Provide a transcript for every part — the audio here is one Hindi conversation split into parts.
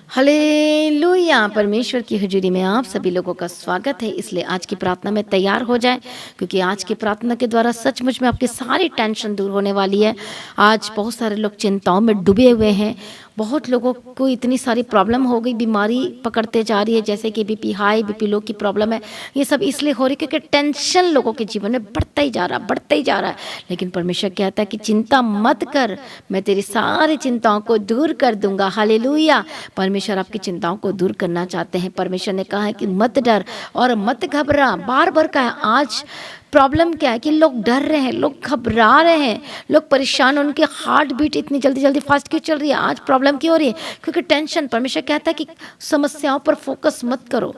हालेलुया। परमेश्वर की हजूरी में आप सभी लोगों का स्वागत है। इसलिए आज की प्रार्थना में तैयार हो जाएं, क्योंकि आज की प्रार्थना के द्वारा सचमुच में आपकी सारी टेंशन दूर होने वाली है। आज बहुत सारे लोग चिंताओं में डूबे हुए हैं। बहुत लोगों को इतनी सारी प्रॉब्लम हो गई, बीमारी पकड़ते जा रही है, जैसे कि बीपी हाई, बीपी लो की प्रॉब्लम है। ये सब इसलिए हो रही है क्योंकि टेंशन लोगों के जीवन में बढ़ता ही जा रहा, बढ़ता ही जा रहा है। लेकिन परमेश्वर कहता है कि चिंता मत कर, मैं तेरी सारी चिंताओं को दूर कर दूंगा। हालेलुया। परमेश्वर आपकी चिंताओं को दूर करना चाहते हैं। परमेश्वर ने कहा है कि मत डर और मत घबरा। बार बार कहा है। आज प्रॉब्लम क्या है कि लोग डर रहे हैं, लोग घबरा रहे हैं, लोग परेशान, उनके हार्ट बीट इतनी जल्दी जल्दी फास्ट क्यों चल रही है? आज प्रॉब्लम क्यों हो रही है? क्योंकि टेंशन। परमेश्वर कहता है कि समस्याओं पर फोकस मत करो,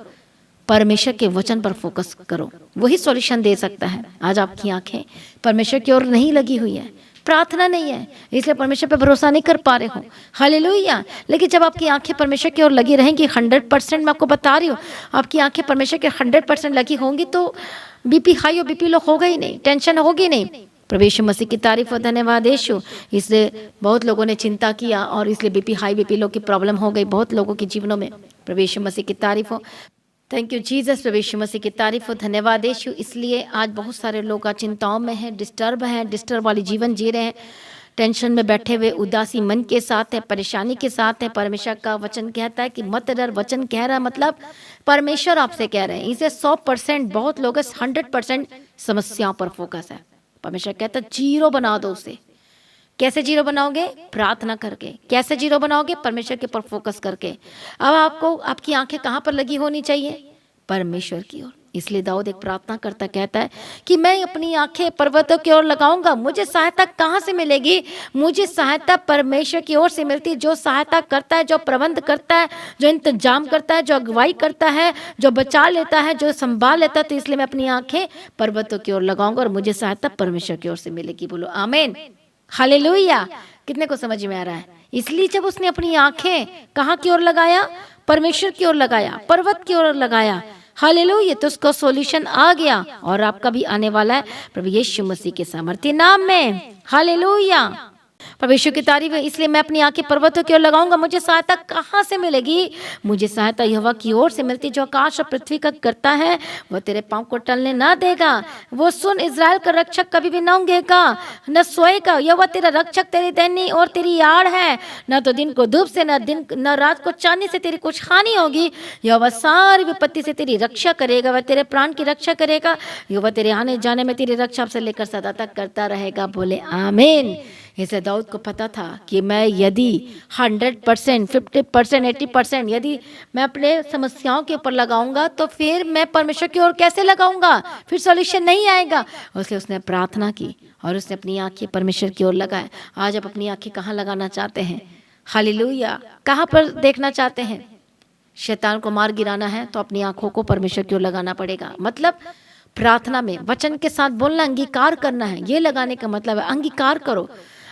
परमेश्वर के वचन पर फोकस करो, वही सॉल्यूशन दे सकता है। आज आपकी आंखें परमेश्वर की ओर नहीं लगी हुई है, प्रार्थना नहीं है, इसलिए परमेश्वर पे भरोसा नहीं कर पा रहे हो। हालेलुया। लेकिन जब आपकी आंखें परमेश्वर की ओर लगी रहेंगी, 100% मैं आपको बता रही हूँ, आपकी आंखें परमेश्वर के 100% लगी होंगी तो बीपी हाई और बीपी लो होगा ही नहीं, टेंशन होगी नहीं। प्रभु यीशु मसीह की तारीफ और धन्यवाद यीशु। इसलिए बहुत लोगों ने चिंता किया और इसलिए बीपी हाई बीपी लो की प्रॉब्लम हो गई बहुत लोगों के जीवनों में। प्रभु यीशु मसीह की तारीफ हो। Thank you Jesus. प्रभु यीशु मसीह की तारीफ हो, धन्यवाद यीशु। इसलिए आज बहुत सारे लोग आज चिंताओं में हैं, डिस्टर्ब वाली जीवन जी रहे हैं, टेंशन में बैठे हुए, उदासी मन के साथ है, परेशानी के साथ है। परमेश्वर का वचन कहता है कि मत डर। वचन कह रहा है मतलब परमेश्वर आपसे कह रहे हैं। इसे 100%, बहुत लोग 100% समस्याओं पर फोकस है। परमेश्वर कहता है जीरो बना दो उसे। कैसे जीरो बनाओगे? प्रार्थना करके। कैसे जीरो बनाओगे? परमेश्वर के ऊपर फोकस करके। अब आपको आपकी आंखें कहाँ पर लगी होनी चाहिए? परमेश्वर की ओर। इसलिए दाऊद एक प्रार्थना करता कहता है कि मैं अपनी आंखें पर्वतों की ओर लगाऊंगा, मुझे सहायता कहाँ से मिलेगी? मुझे सहायता परमेश्वर की ओर से मिलती, जो सहायता करता है, जो प्रबंध करता है, जो इंतजाम करता है, जो अगुवाई करता है, जो बचा लेता है, जो संभाल लेता है। तो इसलिए मैं अपनी आंखें पर्वतों की ओर लगाऊंगा और मुझे सहायता परमेश्वर की ओर से मिलेगी। बोलो आमीन। हालेलुया। कितने को समझ में आ रहा है? इसलिए जब उसने अपनी आंखें कहाँ की ओर लगाया? परमेश्वर की ओर लगाया, पर्वत की ओर लगाया। हालेलुया। तो उसका सॉल्यूशन आ गया और आपका भी आने वाला है प्रभु यीशु मसीह के सामर्थ्य नाम में। हालेलुया। परमेश्वर की तारीफ है। इसलिए मैं अपनी आंखें पर्वतों की ओर लगाऊंगा। मुझे सहायता कहाँ से मिलेगी? मुझे सहायता यहोवा की ओर से मिलती, जो आकाश और पृथ्वी का करता है वह तेरे पांव को टलने ना देगा। वो सुन, इज़राइल का रक्षक कभी भी न ऊँघेगा न सोएगा। यहोवा तेरा रक्षक तेरी दैनी और तेरी आड़ है। न तो दिन को धूप से, न रात को चांदनी से तेरी कुछ हानि होगी। यहोवा सारी विपत्ति से तेरी रक्षा करेगा, वह तेरे प्राण की रक्षा करेगा। यहोवा तेरे आने जाने में तेरी रक्षा से लेकर सदा तक करता रहेगा। बोले आमीन। इसे दाऊद को पता था कि मैं यदि 100%, 50%, 80% यदि मैं अपने समस्याओं के ऊपर लगाऊंगा तो फिर मैं परमेश्वर की ओर कैसे लगाऊंगा? फिर सॉल्यूशन नहीं आएगा। इसलिए उसने प्रार्थना की और उसने अपनी आंखें परमेश्वर की ओर लगाए। आज आप अपनी आंखें कहाँ लगाना चाहते हैं? हालेलुया। कहाँ पर देखना चाहते हैं? शैतान को मार गिराना है तो अपनी आंखों को परमेश्वर की ओर लगाना पड़ेगा। मतलब प्रार्थना में वचन के साथ बोलना, अंगीकार करना है। ये लगाने का मतलब है अंगीकार करो।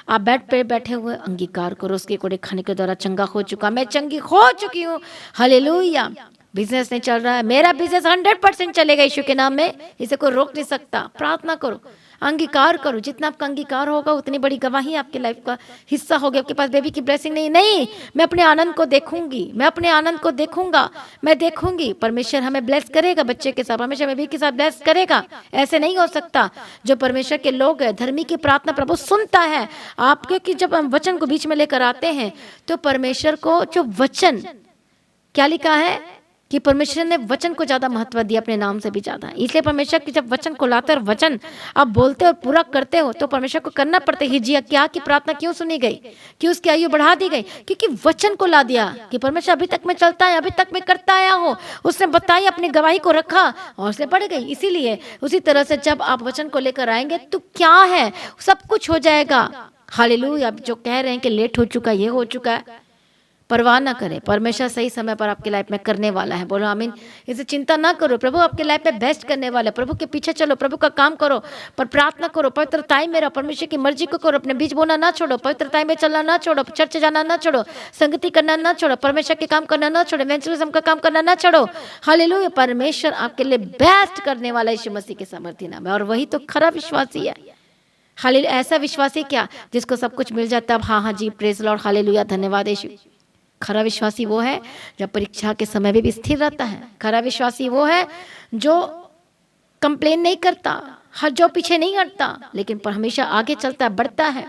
आप बेड पे बैठे हुए अंगीकार करो, उसके कोड़े खाने के द्वारा चंगा हो चुका, मैं चंगी हो चुकी हूँ। हालेलुया। बिजनेस नहीं चल रहा है, मेरा बिजनेस 100% चलेगा यीशु के नाम में, इसे कोई रोक नहीं सकता। प्रार्थना करो, अंगीकार करो। जितना आपका अंगीकार होगा उतनी बड़ी गवाही आपकी लाइफ का हिस्सा होगी। आपके पास बेबी की ब्लेसिंग नहीं, मैं अपने आनंद को देखूंगी, मैं अपने आनंद को देखूंगा, मैं देखूंगी। परमेश्वर हमें ब्लेस करेगा, बच्चे के साथ परमेश्वर बेबी के साथ ब्लेस करेगा। ऐसे नहीं हो सकता। जो परमेश्वर के लोग हैं, धर्मी की प्रार्थना प्रभु सुनता है आपके। कि जब हम वचन को बीच में लेकर आते हैं तो परमेश्वर को जो वचन क्या लिखा है कि परमेश्वर ने वचन को ज्यादा महत्व दिया अपने नाम से भी ज्यादा। इसलिए परमेश्वर की जब वचन को लाते और वचन आप बोलते और पूरा करते हो तो परमेश्वर को करना पड़ता है। हिजकिय्याह क्या की प्रार्थना क्यों सुनी गई? कि उसकी आयु बढ़ा दी गई? क्योंकि वचन को ला दिया कि परमेश्वर अभी तक मैं चलता है, अभी तक मैं करता आया हूँ। उसने बताई, अपनी गवाही को रखा और उसने बढ़ गई। इसीलिए उसी तरह से जब आप वचन को लेकर आएंगे तो क्या है, सब कुछ हो जाएगा। हालेलुया। अब जो कह रहे हैं कि लेट हो चुका, ये हो चुका है, परवाह ना करें। परमेश्वर सही समय पर आपकी लाइफ में करने वाला है। बोलो आमीन। इसे चिंता ना करो, प्रभु आपके लाइफ में बेस्ट करने वाला है। प्रभु के पीछे चलो, प्रभु का काम करो, पर प्रार्थना करो, पवित्रताई में रहो, परमेश्वर की मर्जी को करो, अपने बीच बोना ना छोड़ो, पवित्रताई में चलना ना छोड़ो, चर्च जाना ना छोड़ो, संगति करना ना छोड़ो, परमेश्वर के काम करना ना छोड़ो, इवेंजलिज्म का काम करना ना छोड़ो। हालेलुया। परमेश्वर आपके लिए बेस्ट करने वाला यीशु मसीह के सामर्थ्य नाम है। और वही तो खरा विश्वासी है। हालेलुया। ऐसा विश्वासी क्या जिसको सब कुछ मिल जाता है? हाँ हाँ जी, प्रेज लॉर्ड, हालेलुया, धन्यवाद यीशु। खरा विश्वासी वो है जो परीक्षा के समय में भी स्थिर रहता है। खरा विश्वासी वो है जो कंप्लेन नहीं करता, हर जो पीछे नहीं हटता, लेकिन पर हमेशा आगे चलता है, बढ़ता है।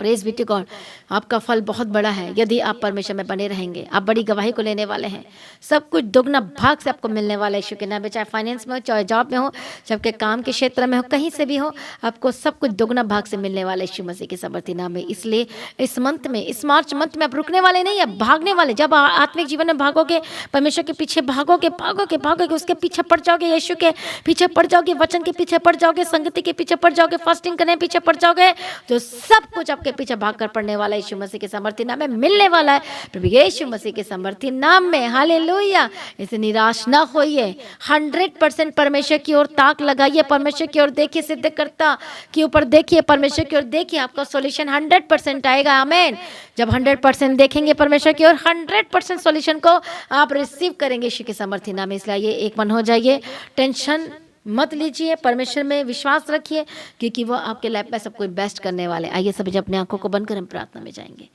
Praise be to God. आपका फल बहुत बड़ा है यदि आप परमेश्वर में बने रहेंगे। आप बड़ी गवाही को लेने वाले हैं। सब कुछ दुगना भाग से आपको मिलने वाला है यीशु के नाम में। चाहे फाइनेंस में हो, चाहे जॉब में हो, चाहे काम के क्षेत्र में हो, कहीं से भी हो, आपको सब कुछ दुगना भाग से मिलने वाला है यीशु मसीह के सामर्थी नाम में। इसलिए इस मंथ में, इस मार्च मंथ में आप रुकने वाले नहीं है, भागने वाले। जब आत्मिक जीवन में भागोगे, परमेश्वर के पीछे भागोगे, भागोगे भागोगे, उसके पीछे पड़ जाओगे, यीशु के पीछे पड़ जाओगे, वचन के पीछे पड़ जाओगे, संगति के पीछे पड़ जाओगे, फास्टिंग करने के पीछे पड़ जाओगे, तो सब कुछ आपके पीछे भागकर पड़ने वाला यीशु मसीह के सामर्थी नाम में मिलने वाला है। प्रभु यीशु मसीह के सामर्थी नाम में। हालेलुया। इसे निराश ना होइए। 100% परमेश्वर की ओर ताक लगाइए, परमेश्वर की ओर देखिए, सिद्धकर्ता के ऊपर देखिए, परमेश्वर की ओर देखिए, आपका सॉल्यूशन 100% आएगा। आमीन। जब 100% देखेंगे परमेश्वर की ओर, 100% सॉल्यूशन को आप रिसीव करेंगे यीशु के सामर्थी नाम में। इसलिए एक मन हो जाइए, टेंशन मत लीजिए, परमेश्वर में विश्वास रखिए, क्योंकि वो आपके लाइफ में सब कुछ बेस्ट करने वाले। आइए सभी जब अपनी आंखों को बंद कर हम प्रार्थना में जाएंगे।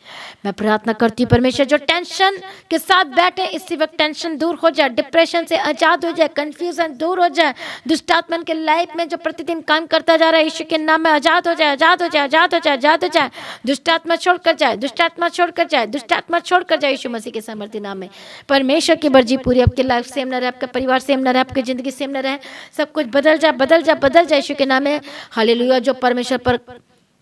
मैं प्रार्थना करती हूँ परमेश्वर, जो टेंशन के साथ बैठे इसी वक्त टेंशन दूर हो जाए, डिप्रेशन से आजाद हो जाए, कंफ्यूजन दूर हो जाए। दुष्टात्मा के लाइफ में जो प्रतिदिन काम करता जा रहा है, यीशु के नाम में आजाद हो जाए, आजाद हो जाए, आजाद हो जाए, आजाद हो जाए। दुष्टात्मा छोड़कर जाए, दुष्टात्मा छोड़कर जाए, दुष्टात्मा छोड़कर जाए यीशु मसीह के सामर्थी नाम में। परमेश्वर की मर्जी पूरी, आपकी लाइफ सेम न रहे, आपका परिवार सेम न रहे, आपकी जिंदगी सेम न रहे, सब कुछ बदल जाए, बदल जाए, बदल जाए यीशु के नाम में। हालेलुया। जो परमेश्वर पर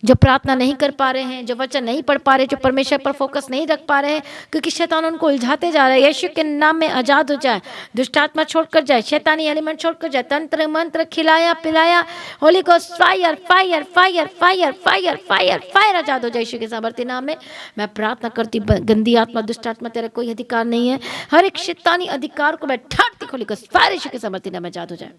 जो प्रार्थना नहीं कर पा रहे हैं, जो वचन नहीं पढ़ पा रहे, जो परमेश्वर पर फोकस नहीं रख पा रहे हैं, क्योंकि शैतान उनको उलझाते जा रहा है, यीशु के नाम में आजाद हो जाए, दुष्टात्मा छोड़कर जाए, शैतानी एलिमेंट छोड़कर जाए, तंत्र मंत्र खिलाया पिलाया, holy ghost fire fire fire fire fire fire fire आजाद हो जाए यीशु के सामर्थी नाम में। मैं प्रार्थना करती, गंदी आत्मा, दुष्टात्मा, तेरा कोई अधिकार नहीं है। हर एक शैतानी अधिकार को मैं ठाड़ती, होली गोस्ट फायर यीशु के सामर्थी नाम में आजाद हो जाए।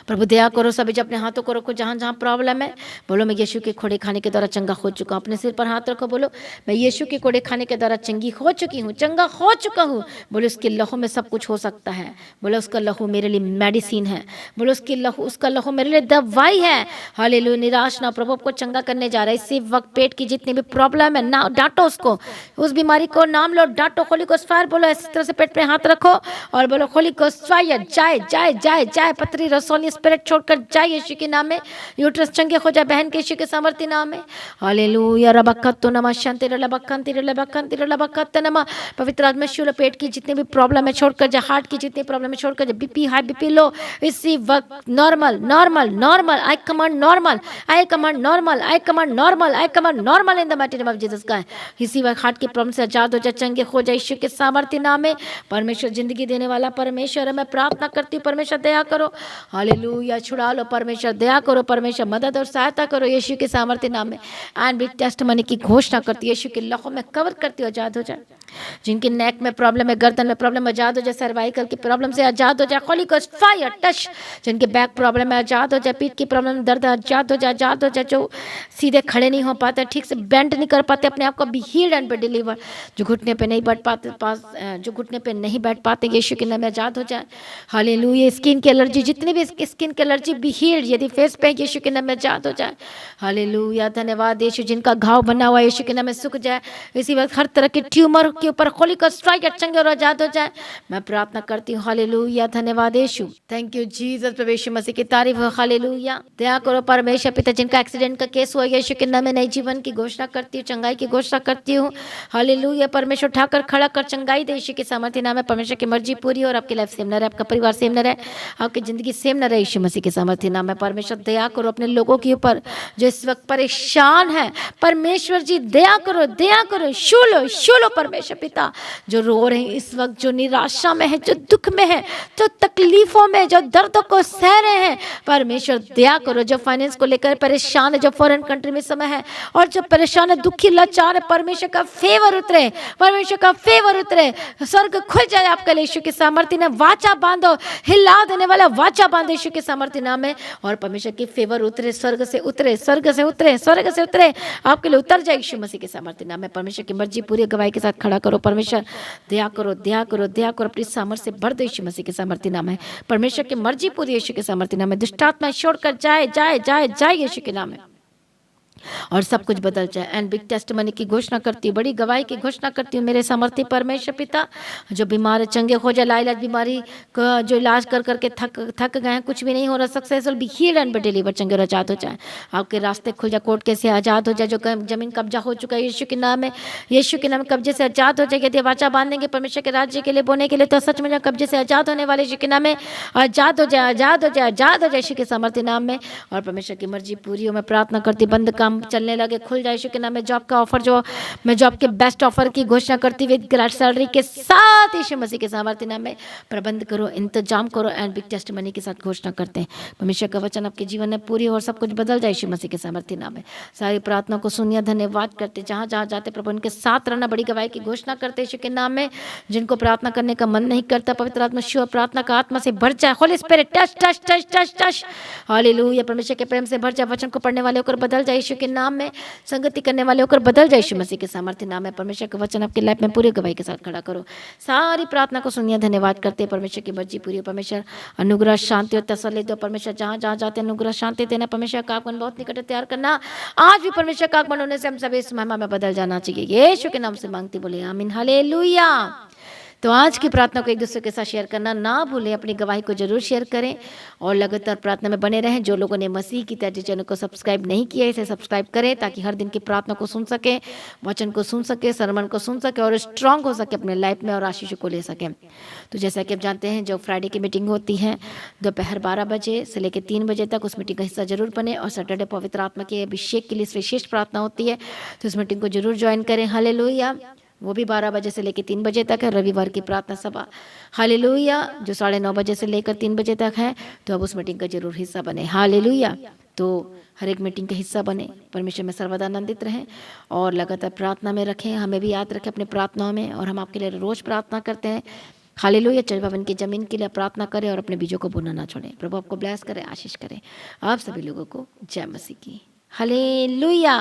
प्रभु दया करो। सभी जब अपने हाथों को रखो जहाँ जहाँ प्रॉब्लम है, बोलो मैं यीशु के खोड़े खाने के द्वारा चंगा हो चुका हूँ। अपने सिर पर हाथ रखो, बोलो मैं यीशु के खोड़े खाने के द्वारा चंगी हो चुकी हूँ, चंगा हो चुका हूँ। बोलो उसके लहू में सब कुछ हो सकता है। बोलो उसका लहू मेरे लिए मेडिसिन है। बोलो उसका लहू मेरे लिए दवाई है। हालेलुया। निराश ना, प्रभु आपको चंगा करने जा रहा है। इसी वक्त पेट की जितनी भी प्रॉब्लम है ना, डांटो उसको, उस बीमारी को नाम लो, डांटो। होली गोस्ट फायर बोलो, इस तरह से पेट पे हाथ रखो और बोलो होली गोस्ट फायर, जाए जाए जाए जाए, पथरी रसोली स्पिरिट छोड़कर जाए यीशु के नाम में। यूट्रस चंगे हो जाए बहन के यीशु के सामर्थी नाम में। हालेलुया। रबक्कतो नमः शांति रलबक्कंति रलबक्कंति रलबक्कत नमः। पवित्र आत्मा शूल, पेट की जितनी भी प्रॉब्लम है छोड़कर जाए, हार्ट की जितनी प्रॉब्लम है छोड़कर जाए, बीपी हाई बीपी लो, इसी वक्त normal normal normal, I command normal, I command normal, I command normal, I command normal in the mighty name of Jesus का। इसी वक्त हार्ट की प्रॉब्लम से आजाद हो जाए, चंगे हो जाए यीशु के सामर्थी नाम में। परमेश्वर जिंदगी देने वाला परमेश्वर है। मैं प्रार्थना करती हूँ परमेश्वर दया करो। हालेलुया। छुड़ा लो परमेश्वर, दया करो परमेश्वर, मदद और सहायता करो यीशु के सामर्थ्य नाम में। एंड बिग टेस्टमनी की घोषणा करती है, यीशु के लहू में कवर करती हो, आजाद हो जाए। जिनकी नेक में प्रॉब्लम है, गर्दन में प्रॉब्लम, आजाद हो जाए। सर्वाइकल की प्रॉब्लम से आजाद हो जाए, होली गोस्ट फायर टच। जिनके बैक प्रॉब्लम है आजाद हो जाए, पीठ की प्रॉब्लम दर्द आजाद हो जाए, आजाद हो जाए। जो सीधे खड़े नहीं हो पाते, ठीक से बेंड नहीं कर पाते अपने आप को, B healed and be deliver. जो घुटने पे नहीं बैठ पाते, जो घुटने पे नहीं बैठ पाते, यीशु के नाम में आजाद हो जाए। हालेलुया। स्किन की एलर्जी, जितनी भी स्किन की एलर्जी बी हील्ड, यदि फेस पे यीशु के नाम में आजाद हो जाए। हालेलुया। धन्यवाद यीशु। जिनका घाव बना हुआ यीशु के नाम में सूख जाए, इसी वक्त हर तरह की ट्यूमर के ऊपर होली गोस्ट स्ट्राइक चंगे और आजाद हो जाए। मैं प्रार्थना करती हूँ। हालेलुया। धन्यवाद यीशु। Thank you Jesus. प्रभु यीशु मसीह की तारीफ हो। हालेलुया। दया करो परमेश्वर पिता, जिनका एक्सीडेंट का केस हुआ यीशु के नाम में नई जीवन की घोषणा करती हूँ, चंगाई की घोषणा करती हूँ। हालेलुया। परमेश्वर उठाकर खड़ा कर चंगाई दे यीशु के सामर्थ्य नाम में। परमेश्वर की मर्जी पूरी और आपकी लाइफ सेम न रहे, आपका परिवार सेम न रहे, आपकी जिंदगी सेम न रहे यीशु मसीह के सामर्थ्य नाम में। परमेश्वर दया करो अपने लोगों के ऊपर जो इस वक्त परेशान है। परमेश्वर जी दया करो, दया करो। छू लो परमेश्वर पिता, जो रो रहे हैं इस वक्त, जो निराशा में है, जो दुख में है, जो तकलीफों में, जो दर्दों को सह रहे हैं, परमेश्वर दया करो। जो फाइनेंस को लेकर परेशान है, जो फॉरेन कंट्री में समय है और जो परेशान है, दुखी लाचार है, परमेश्वर का फेवर उतरे, परमेश्वर का फेवर उतरे। स्वर्ग खुल जाए आपके लिए यीशु के सामर्थ्य नाम। वाचा बांधो, हिला देने वाला वाचा बांधो यीशु के सामर्थ्य नाम में, और परमेश्वर की फेवर उतरे, स्वर्ग से उतरे, स्वर्ग से उतरे, स्वर्ग से उतरे, आपके लिए उतर जाए यीशु मसीह के सामर्थ्य नाम में। परमेश्वर की मर्जी पूरी गवाही के साथ खड़ा करो। परमेश्वर दया करो, दया करो, दया करो। अपनी सामर्थ्य से भर दो यीशु मसीह के सामर्थ्य नाम है। परमेश्वर की मर्जी पूरी यीशु के सामर्थ्य नाम है। दुष्टात्मा छोड़कर जाए जाए जाए जाए यीशु के नाम है। और सब कुछ बदल जाए। एंड बिग टेस्टिमनी की घोषणा करती हूँ, बड़ी गवाही की घोषणा करती हूँ, मेरे सामर्थ्य परमेश्वर पिता, जो बीमार है चंगे हो जाए, लाइलाज बीमारी का जो इलाज कर करके थक गए हैं, कुछ भी नहीं हो रहा, successful be healed and be deliver, चंगे और आजाद हो जाए, आपके रास्ते खुल जाए, कोर्ट कैसे आजाद हो जाए, जो जमीन कब्जा हो चुका है यीशु के नाम में, यीशु के नाम में कब्जे से आजाद हो जाए। यदि वाचा बांधेंगे परमेश्वर के राज्य के लिए बोने के लिए, तो सच में कब्जे से आजाद होने वाले यीशु के नाम में आजाद हो जाए, आजाद हो जाए, आजाद हो जाए यीशु के सामर्थ्य नाम में। और परमेश्वर की मर्जी पूरी हो, मैं प्रार्थना करती, बंद काम चलने लगे, खुल जाए यीशु के नाम में। जॉब का ऑफर, जो मैं जॉब के बेस्ट ऑफर की घोषणा करती हुई ग्रेट सैलरी के साथ यीशु मसीह के सामर्थ्य नाम में प्रबंध करो, इंतजाम करो, एंड बिग टेस्टिमनी के साथ घोषणा करते हैं परमेश्वर का वचन आपके जीवन में पूरी हो और सब कुछ बदल जाए यीशु मसीह के सामर्थ्य नाम में। सारी प्रार्थना को सुनिए, धन्यवाद करते, जहाँ जहाँ जाते प्रभु उनके साथ रहना, बड़ी गवाही की घोषणा करते यीशु के नाम में। जिनको प्रार्थना करने का मन नहीं करता, पवित्र आत्मा शिव प्रार्थना का आत्मा से भर जाए, Holi spirit touch touch touch touch touch, hallelujah, परमेश्वर के प्रेम से भर जाए, वचन को पढ़ने वाले होकर बदल जाए यीशु के नाम में, संगति करने वाले होकर बदल जाए यीशु मसीह के सामर्थ्य नाम है। परमेश्वर का वचन आपकी लाइफ में पूरी गवाही के साथ खड़ा करो। सारी प्रार्थना को सुनिए, धन्यवाद करते हैं, परमेश्वर की मर्जी पूरी हो, परमेश्वर अनुग्रह शांति और तसल्ली दो, परमेश्वर जहाँ जहाँ जाते हैं अनुग्रह शांति देना, परमेश्वर का आगमन बहुत निकट तैयार करना, आज भी परमेश्वर का आगमन होने से हम सभी इस महिमा में बदल जाना चाहिए, यीशु के नाम से मांगती बोले आमीन, हालेलुया। तो आज की प्रार्थना को एक दूसरे के साथ शेयर करना ना भूलें, अपनी गवाही को जरूर शेयर करें और लगातार प्रार्थना में बने रहें। जो लोगों ने मसीह की तरह चैनल को सब्सक्राइब नहीं किया, इसे सब्सक्राइब करें ताकि हर दिन की प्रार्थना को सुन सके, वचन को सुन सके, सरमन को सुन सके और स्ट्रांग हो सके अपने लाइफ में और आशीष को ले सकें। तो जैसा कि आप जानते हैं, जो फ्राइडे की मीटिंग होती है दोपहर 12 बजे से लेकर 3 बजे तक, उस मीटिंग का हिस्सा जरूर बने। और सैटरडे पवित्र आत्मा के अभिषेक के लिए विशेष प्रार्थना होती है, तो इस मीटिंग को जरूर ज्वाइन करें, हालेलुया। वो भी 12 बजे से लेकर 3 बजे तक है। रविवार की प्रार्थना सभा हालेलुया जो 9:30 बजे से लेकर 3 बजे तक है, तो अब उस मीटिंग का जरूर हिस्सा बने, हालेलुया। तो हर एक मीटिंग का हिस्सा बने, परमेश्वर में सर्वदा आनंदित रहें और लगातार प्रार्थना में रखें, हमें भी याद रखें अपने प्रार्थनाओं में। और हम आपके लिए रोज़ प्रार्थना करते हैं, हालेलुया। चर्च भवन की ज़मीन के लिए प्रार्थना करें और अपने बीजों को बोना ना छोड़ें। प्रभु आपको ब्लेस करें, आशीष करें। आप सभी लोगों को जय मसीह की, हालेलुया।